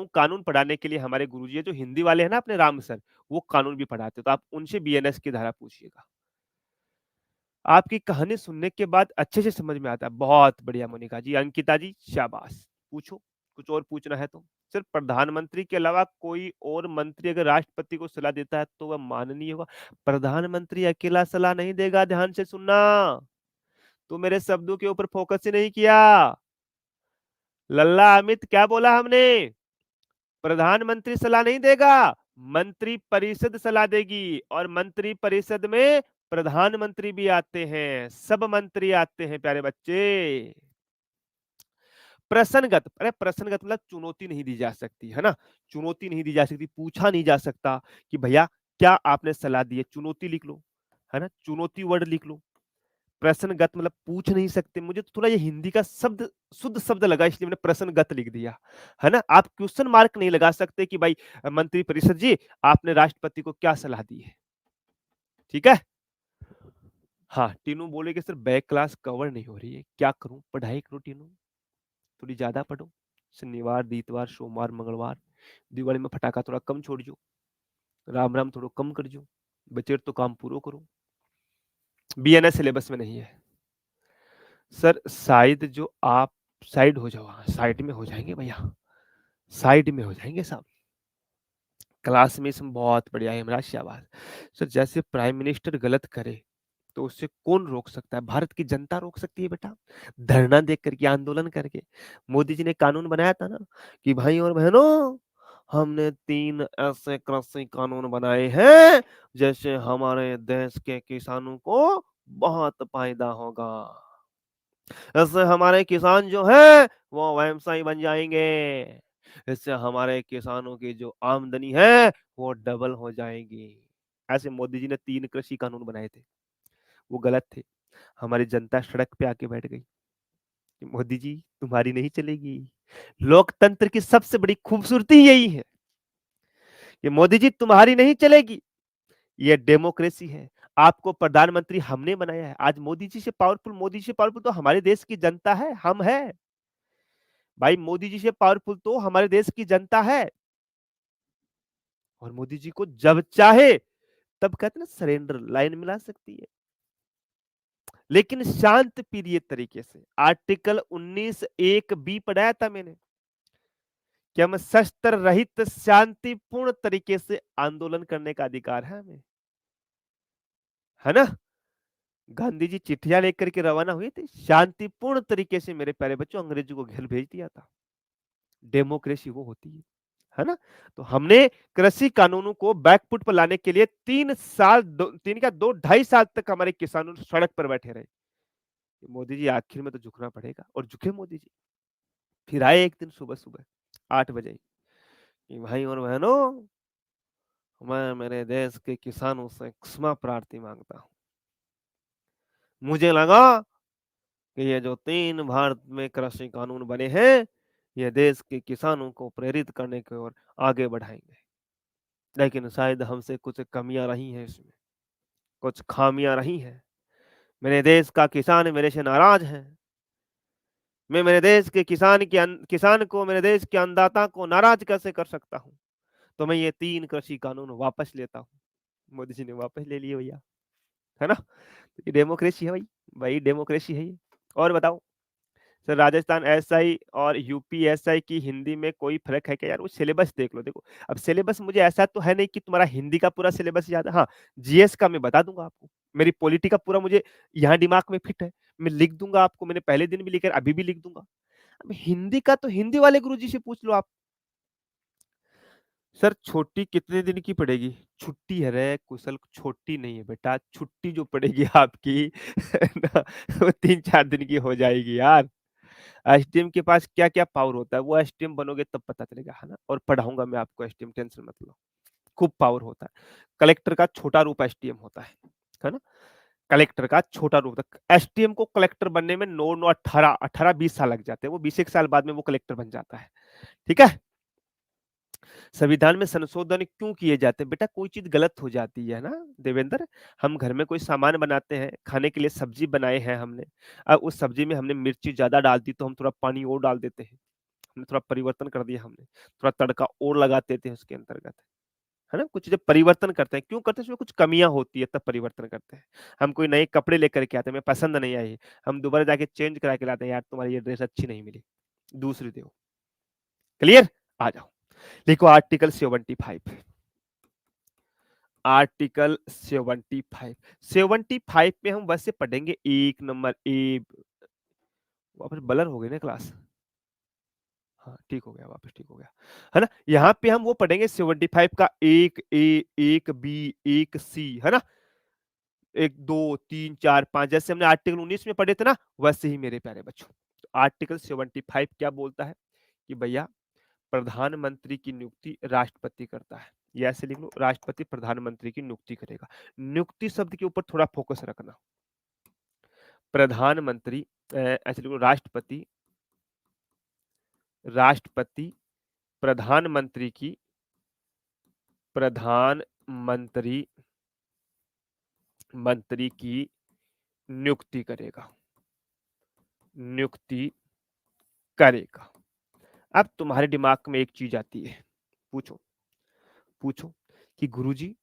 कानून पढ़ाने के लिए हमारे गुरुजी है जो हिंदी वाले हैं ना अपने राम सर, वो कानून भी पढ़ाते, तो आप उनसे बीएनएस की धारा पूछिएगा। आपकी कहानी सुनने के बाद अच्छे से समझ में आता है, बहुत बढ़िया मोनिका जी, अंकिता जी शाबाश, पूछो, कुछ और पूछना है तो। सिर्फ प्रधानमंत्री के अलावा कोई और मंत्री अगर राष्ट्रपति को सलाह देता है तो वह माननीय होगा, प्रधानमंत्री अकेला सलाह नहीं देगा, ध्यान से सुनना, तो मेरे शब्दों के ऊपर फोकस ही नहीं किया। लल्ला अमित क्या बोला हमने, प्रधानमंत्री सलाह नहीं देगा, मंत्री परिषद सलाह देगी, और मंत्री परिषद में प्रधानमंत्री भी आते हैं, सब मंत्री आते हैं प्यारे बच्चे। प्रश्नगत, अरे प्रश्नगत मतलब चुनौती नहीं दी जा सकती, है ना? चुनौती नहीं दी जा सकती, पूछा नहीं जा सकता कि भैया क्या आपने सलाह दी है? चुनौती लिख लो, है ना? चुनौती वर्ड लिख लो। प्रश्नगत मतलब पूछ नहीं सकते। मुझे तो थोड़ा ये हिंदी का शब्द शुद्ध शब्द लगा इसलिए मैंने प्रश्नगत लिख दिया, है ना? आप क्वेश्चन मार्क नहीं लगा सकते कि भाई मंत्रिपरिषद जी आपने राष्ट्रपति को क्या सलाह दी है? ठीक है? हाँ, टीनू बोले कि सर बैक क्लास कवर नहीं हो रही है, क्या करूँ? पढ़ाई करो टीनू, थोड़ी ज़्यादा पढ़ो। शनिवार, इतवार, सोमवार, मंगलवार, दिवाली में फटाका थोड़ा कम छोड़जो, राम-राम थोड़ो कम करजो, बचेट तो काम पूरो करो। बीएनएस सिलेबस में नहीं है। सर शायद जो आप साइड हो जाओ, साइड में हो जाएँगे भैया, साइड में हो जाएँगे साहब। क्लास में इसमें बहुत बढ़िया है इमरान शाहबाज। सर जैसे प्राइम मिनिस्टर गलत करे, तो उससे कौन रोक सकता है? भारत की जनता रोक सकती है बेटा, धरना देख कर के, आंदोलन करके। मोदी जी ने कानून बनाया था ना कि भाई और बहनों, हमने 3 ऐसे कृषि कानून बनाए हैं, जैसे हमारे देश के किसानों को बहुत फायदा होगा। इससे हमारे किसान जो हैं, वो व्यवसायी बन जाएँगे। इससे हमारे किसानों की जो आमदनी है, वो डबल हो जाएगी। ऐसे मोदी जी ने 3 कृषि कानून बनाए थे, वो गलत थे। हमारी जनता सड़क पे आके बैठ गई कि मोदी जी तुम्हारी नहीं चलेगी। लोकतंत्र की सबसे बड़ी खूबसूरती यही है कि मोदी जी तुम्हारी नहीं चलेगी। ये डेमोक्रेसी है। आपको प्रधानमंत्री हमने बनाया है। आज मोदी जी से पावरफुल तो हमारे देश की जनता है, हम हैं। भाई मोदी जी से पावरफुल तो हमारे देश की जनता है। और मोदी जी को जब चाहे तब कहते हैं ना सरेंडर लाइन मिला सकती है। लेकिन शांत प्रिय तरीके से आर्टिकल 19 एक बी पढ़ाया था मैंने कि हम शस्त्र रहित शांतिपूर्ण तरीके से आंदोलन करने का अधिकार है हमें, है ना? गांधी जी चिट्ठियां लेकर के रवाना हुए थे शांतिपूर्ण तरीके से मेरे प्यारे बच्चों, अंग्रेजों को घेर भेज दिया था। डेमोक्रेसी वो होती है ना? तो हमने कृषि कानूनों को बैकफुट पर लाने के लिए 3 क्या 2 ढाई साल तक हमारे किसानों सड़क पर बैठे रहे। मोदी जी आखिर में तो झुकना पड़ेगा और झुके मोदी जी। फिर आए एक दिन सुबह 8 बजे कि भाई और बहनों, मैं मेरे देश के किसानों से क्षमा प्रार्थी मांगता हूँ। मुझे लगा कि ये जो 3 भारत में कृषि कानून बने हैं, ये देश के किसानों को प्रेरित करने की ओर आगे बढ़ाएंगे। लेकिन शायद हमसे कुछ कमियां रही हैं इसमें, कुछ खामियां रही हैं। मेरे देश का किसान मेरे से नाराज है। मैं मेरे देश के किसान को, मेरे देश के अन्नदाता को नाराज कैसे कर सकता हूँ? तो मैं ये 3 कृषि कानून वापस लेता हूँ। मोदी जी ने वापस ले लिए भैया, है ना? ये डेमोक्रेसी है भाई, भाई डेमोक्रेसी है ये। और बताओ, सर राजस्थान एसआई और यूपी एसआई की हिंदी में कोई फ़र्क है क्या यार? वो सिलेबस देख लो। देखो, अब सिलेबस मुझे ऐसा तो है नहीं कि तुम्हारा हिंदी का पूरा सिलेबस याद है। हाँ, जीएस का मैं बता दूँगा आपको। मेरी पॉलिटी का पूरा मुझे यहाँ दिमाग में फिट है। मैं लिख दूँगा आपको, मैंने पहले दिन भी लिखा है, अभी भी लिख दूँगा। अब हिंदी का तो हिंदी वाले गुरुजी से पूछ लो आप। सर छुट्टी कितने दिन की पड़ेगी? छुट्टी है रे कुशल, छोटी नहीं है बेटा, छुट्टी जो पड़ेगी आपकी है ना, वो 3-4 दिन की हो जाएगी यार। एसडीएम के पास क्या-क्या पावर होता है, वो एसडीएम बनोगे तब पता चलेगा, है ना? और पढ़ाऊँगा मैं आपको एसडीएम, टेंशन मत लो। खूब पावर होता है। कलेक्टर का छोटा रूप एसडीएम होता है ना? कलेक्टर का छोटा रूप होता है। एसडीएम को कलेक्टर बनने में 9-9 18-20 साल लग जाते हैं। वो 20 एक साल बाद में वो कलेक्टर बन जाता है। ठीक है? संविधान में संशोधन क्यों किए जाते हैं? बेटा कोई चीज़ गलत हो जाती है ना देवेंद्र, हम घर में कोई सामान बनाते हैं, खाने के लिए सब्ज़ी बनाए हैं हमने। अब उस सब्ज़ी में हमने मिर्ची ज़्यादा डाल दी तो हम थोड़ा पानी और डाल देते हैं। हमने थोड़ा परिवर्तन कर दिया हमने, थोड़ा तड़का और लगा देते हैं उसके अंतर्गत, है ना? कुछ जब परिवर्तन करते हैं, क्यों करते हैं? उसमें कुछ कमियाँ होती है तब परिवर्तन करते हैं। हम कोई नए कपड़े लेकर के आते हैं, हमें पसंद नहीं आई, हम दोबारा जाके चेंज करा के लाते हैं, यार तुम्हारी ये ड्रेस अच्छी नहीं मिली, दूसरी दो। क्लियर? आ जाओ, लिखो आर्टिकल 75। आर्टिकल 75, 75 में हम वैसे पढ़ेंगे 1 नंबर ए। वापस ब्लर हो गई ना क्लास। हाँ ठीक हो गया, वापस ठीक हो गया, है ना? यहाँ पे हम वो पढ़ेंगे 75 का 1 ए, 1 बी, 1 सी, है ना? 1 2 3 4 5 जैसे हमने आर्टिकल 19 में पढ़े थे ना, वैसे ही मेरे प्यारे बच्चों आर्टिकल 75 क्या बोलता है कि भैया प्रधानमंत्री की नियुक्ति राष्ट्रपति करता है। ये ऐसे लिख लो, राष्ट्रपति प्रधानमंत्री की नियुक्ति करेगा। नियुक्ति शब्द के ऊपर थोड़ा फोकस रखना। प्रधानमंत्री ऐसे लिखो, राष्ट्रपति प्रधानमंत्री की मंत्री की नियुक्ति करेगा। अब तुम्हारे दिमाग में एक चीज आती है, पूछो कि गुरुजी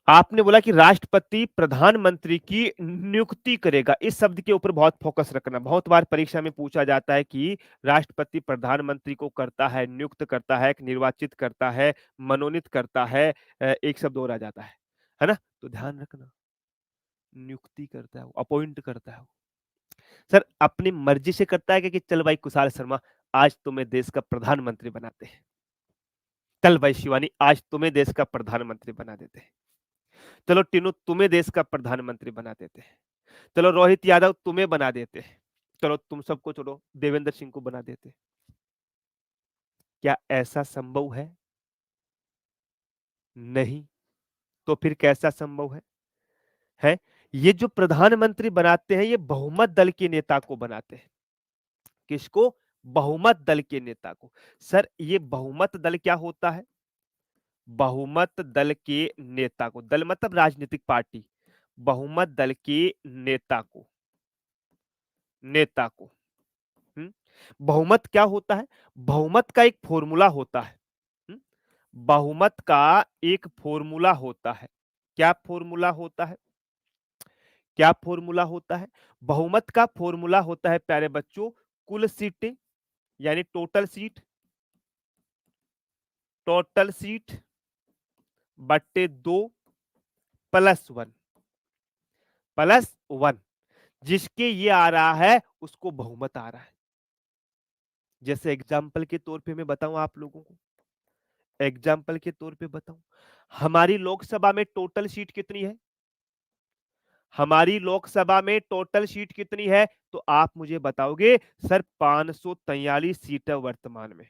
आपने बोला कि राष्ट्रपति प्रधानमंत्री की नियुक्ति करेगा। इस शब्द के ऊपर बहुत फोकस रखना। बहुत बार परीक्षा में पूछा जाता है कि राष्ट्रपति प्रधानमंत्री को करता है, नियुक्त करता है, निर्वाचित करता है, मनोनीत करता है, एक शब्द और आ जाता है ना? तो ध्यान रखना, नियुक्ति करता है, अपॉइंट करता है। सर अपनी मर्जी से करता है कि चल भाई कुशाल शर्मा आज तुम्हें देश का प्रधानमंत्री बनाते हैं, चल भाई शिवानी आज तुम्हें देश का प्रधानमंत्री बना देते हैं, चलो टीनू तुम्हें देश का प्रधानमंत्री बना देते हैं, चलो रोहित यादव तुम्हें बना देते हैं, चलो तुम सबको छोड़ो देवेंद्र सिंह को बना देते। क्या ऐसा संभव है? नहीं। तो फिर कैसा संभव है? ये जो प्रधानमंत्री बनाते हैं ये बहुमत दल के नेता को बनाते हैं। किसको? बहुमत दल के नेता को। सर ये बहुमत दल क्या होता है? बहुमत दल के नेता को, दल मतलब राजनीतिक पार्टी, बहुमत दल के नेता को हम्म? बहुमत क्या होता है? बहुमत का एक फॉर्मूला होता है। हम्म? बहुमत का एक फॉर्मूला होता है। क्या फॉर्मूला होता है? क्या फॉर्मूला होता है? बहुमत का फॉर्मूला होता है प्यारे बच्चों, कुल सीटें यानी टोटल सीट बट्टे 2 +1 जिसके ये आ रहा है उसको बहुमत आ रहा है। जैसे एग्जाम्पल के तौर पे मैं बताऊं आप लोगों को, एग्जाम्पल के तौर पे बताऊं, हमारी लोकसभा में टोटल सीट कितनी है? हमारी लोकसभा में टोटल सीट कितनी है? तो आप मुझे बताओगे सर 543 सीट है वर्तमान में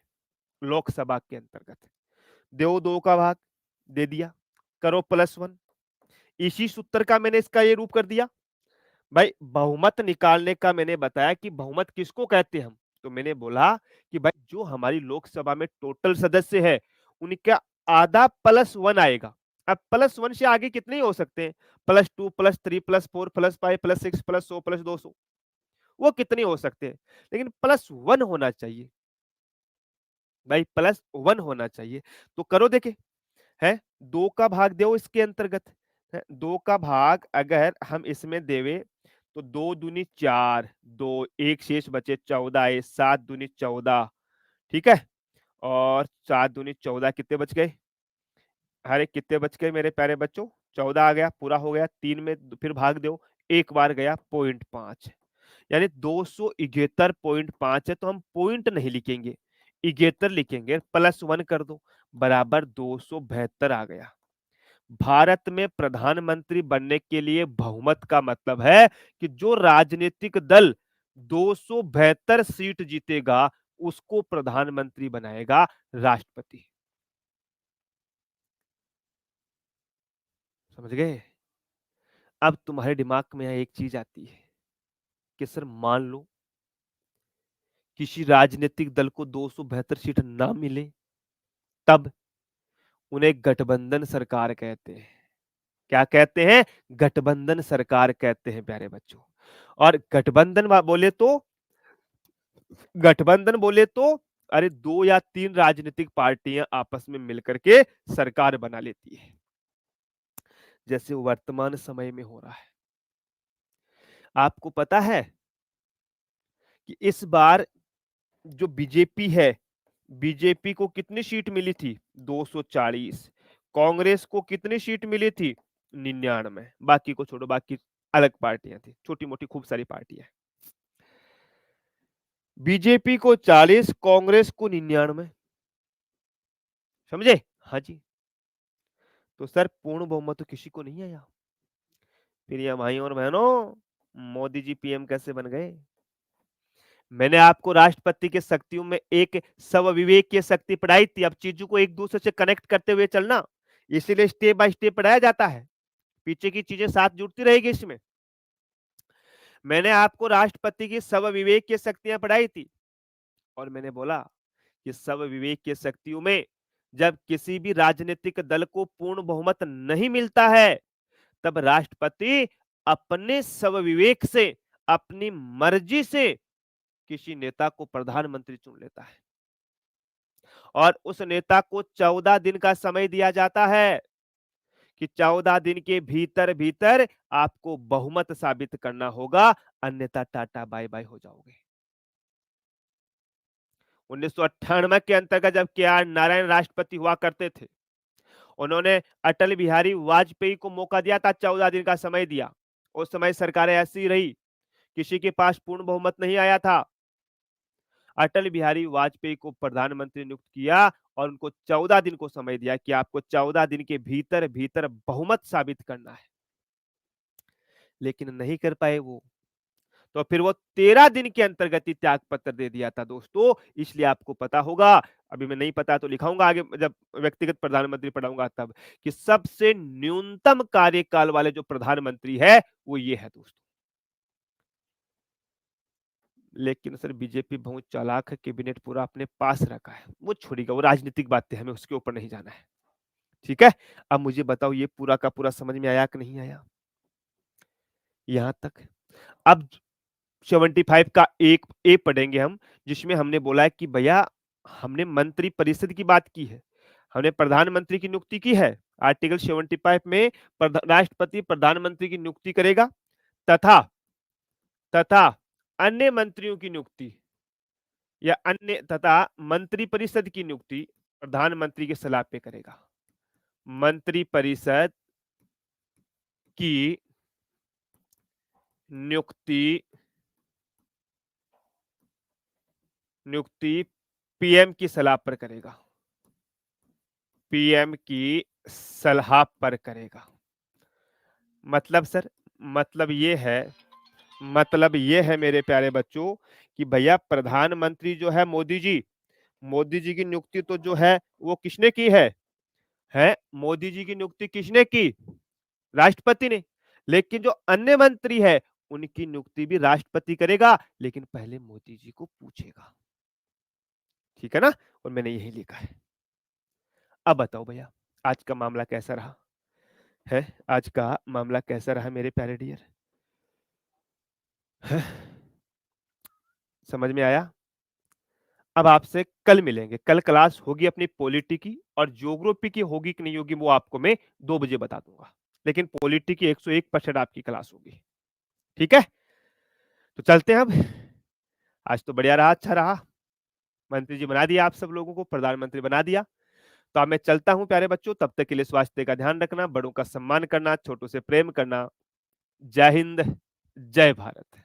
लोकसभा के अंतर्गत। दो 2 का भाग दे दिया, करो +1। इसी सूत्र का मैंने इसका ये रूप कर दिया। भाई बहुमत निकालने का मैंने बताया कि बहुमत किसको कहते हैं हम, तो मैंने बोला कि भाई जो हमारी लोकसभा में टोटल सदस्य है उनका आधा +1 आएगा। अब +1 से आगे कितने हो सकते हैं? +2 +3 +4 +5 +6 +100 +200, वो कितने हो सकते हैं? लेकिन +1 होना चाहिए भाई, +1 होना चाहिए। तो करो देखे, है 2 का भाग दो इसके अंतर्गत, है 2 का भाग अगर हम इसमें देवे तो 2 दूनी 4, 2 एक शेष बचे 14 है, 7 दूनी 14, ठीक है, और 4 दूनी 14 कितने बच गए? अरे कितने बच गए मेरे प्यारे बच्चों? 14 आ गया, पूरा हो गया। 3 में फिर भाग दो, एक बार गया 0.5, यानी 271.5 है। तो हम पॉइंट नहीं लिखेंगे, 71 लिखेंगे, +1 कर दो, बराबर 272 आ गया। भारत में प्रधानमंत्री बनने के लिए बहुमत का मतलब है कि जो राजनीतिक दल 272 सीट जीतेगा उसको प्रधानमंत्री बनाएगा राष्ट्रपति। समझ गए? अब तुम्हारे दिमाग में एक चीज आती है कि सर मान लो किसी राजनीतिक दल को 272 सीट ना मिले, तब उन्हें गठबंधन सरकार कहते हैं। क्या कहते हैं? गठबंधन सरकार कहते हैं प्यारे बच्चों। और गठबंधन बोले तो अरे 2 या 3 राजनीतिक पार्टियां आपस में मिलकर के सरकार बना लेती है, जैसे वर्तमान समय में हो रहा है। आपको पता है कि इस बार जो बीजेपी है, बीजेपी को कितनी सीट मिली थी? 240। कांग्रेस को कितनी सीट मिली थी? 99। बाकी को छोड़ो, बाकी अलग पार्टियां थी, छोटी मोटी खूब सारी पार्टियां। बीजेपी को 40, कांग्रेस को 99। समझे? हाँ जी। तो सर पूर्ण बहुमत तो किसी को नहीं आया। फिर ये भाइयों और बहनों, मोदी जी पीएम कैसे बन गए? मैंने आपको राष्ट्रपति के शक्तियों में एक स्वविवेक की शक्ति पढ़ाई थी। अब चीजों को एक दूसरे से कनेक्ट करते हुए चलना, इसीलिए स्टेप बाय स्टेप पढ़ाया जाता है। पीछे की चीजें साथ जुड़ती रहेगी इसमें। मैंने आपको राष्ट्रपति की स्वविवेक की शक्तियां पढ़ाई थी और मैंने बोला कि स्वविवेक की शक्तियों में जब किसी भी राजनीतिक दल को पूर्ण बहुमत नहीं मिलता है, तब राष्ट्रपति अपने स्वविवेक से, अपनी मर्जी से किसी नेता को प्रधानमंत्री चुन लेता है और उस नेता को 14 दिन का समय दिया जाता है कि 14 दिन के भीतर भीतर आपको बहुमत साबित करना होगा, अन्यथा टाटा बाय बाय हो जाओगे। 1998 के अंतर्गत जब के आर नारायण राष्ट्रपति हुआ करते थे, उन्होंने अटल बिहारी वाजपेयी को मौका दिया था, 14 दिन का समय दिया। उस समय सरकारें ऐसी रही, किसी के पास पूर्ण बहुमत नहीं आया था। अटल बिहारी वाजपेयी को प्रधानमंत्री नियुक्त किया और उनको 14 दिन को समय दिया कि आपको 14 दिन के भीतर भीतर बहुमत साबित करना है, लेकिन नहीं कर पाए वो। तो फिर वो 13 दिन के अंतर्गत ही त्याग पत्र दे दिया था दोस्तों। इसलिए आपको पता होगा, अभी मैं नहीं पता तो लिखाऊंगा आगे जब व्यक्तिगत प्रधानमंत्री पढ़ाऊंगा तब, कि सबसे न्यूनतम कार्यकाल वाले जो प्रधानमंत्री है वो ये है दोस्तों। लेकिन सर बीजेपी बहुत चालाक है, कैबिनेट पूरा अपने पास रखा है। वो छोड़ेगा, वो राजनीतिक बातें, हमें उसके ऊपर नहीं जाना है। ठीक है, अब मुझे बताओ ये पूरा का पूरा समझ में आया कि नहीं आया यहां तक? अब 75 का एक ए पढ़ेंगे हम, जिसमें हमने बोला है कि भैया हमने मंत्री परिषद की बात की है, हमने प्रधानमंत्री की नियुक्ति की है। आर्टिकल 75 में राष्ट्रपति प्रधानमंत्री की नियुक्ति करेगा तथा तथा अन्य मंत्रियों की नियुक्ति या अन्य तथा मंत्री परिषद की नियुक्ति प्रधानमंत्री के सलाह पे करेगा। मंत्री परिषद की नियुक्ति नियुक्ति पीएम की सलाह पर करेगा, पीएम की सलाह पर करेगा। मतलब सर, मतलब ये है मतलब ये है मेरे प्यारे बच्चों कि भैया प्रधानमंत्री जो है मोदी जी की नियुक्ति तो जो है वो किसने की है मोदी जी की नियुक्ति किसने की? राष्ट्रपति ने। लेकिन जो अन्य मंत्री है उनकी नियुक्ति भी राष्ट्रपति करेगा, लेकिन पहले मोदी जी को पूछेगा। ठीक है ना? और मैंने यही लिखा है। अब बताओ भैया आज का मामला कैसा रहा है? आज का मामला कैसा रहा मेरे प्यारे डियर? समझ में आया? अब आपसे कल मिलेंगे। कल क्लास होगी अपनी पॉलिटी की, और ज्योग्राफी की होगी कि नहीं होगी वो आपको मैं 2 बजे बता दूंगा। लेकिन पॉलिटी की 101% आपकी क्लास होगी। ठीक है, तो चलते हैं अब। आज तो बढ़िया रहा, अच्छा रहा। मंत्री जी बना दिया आप सब लोगों को, प्रधानमंत्री बना दिया। तो अब मैं चलता हूं प्यारे बच्चों, तब तक के लिए स्वास्थ्य का ध्यान रखना, बड़ों का सम्मान करना, छोटों से प्रेम करना। जय हिंद, जय भारत।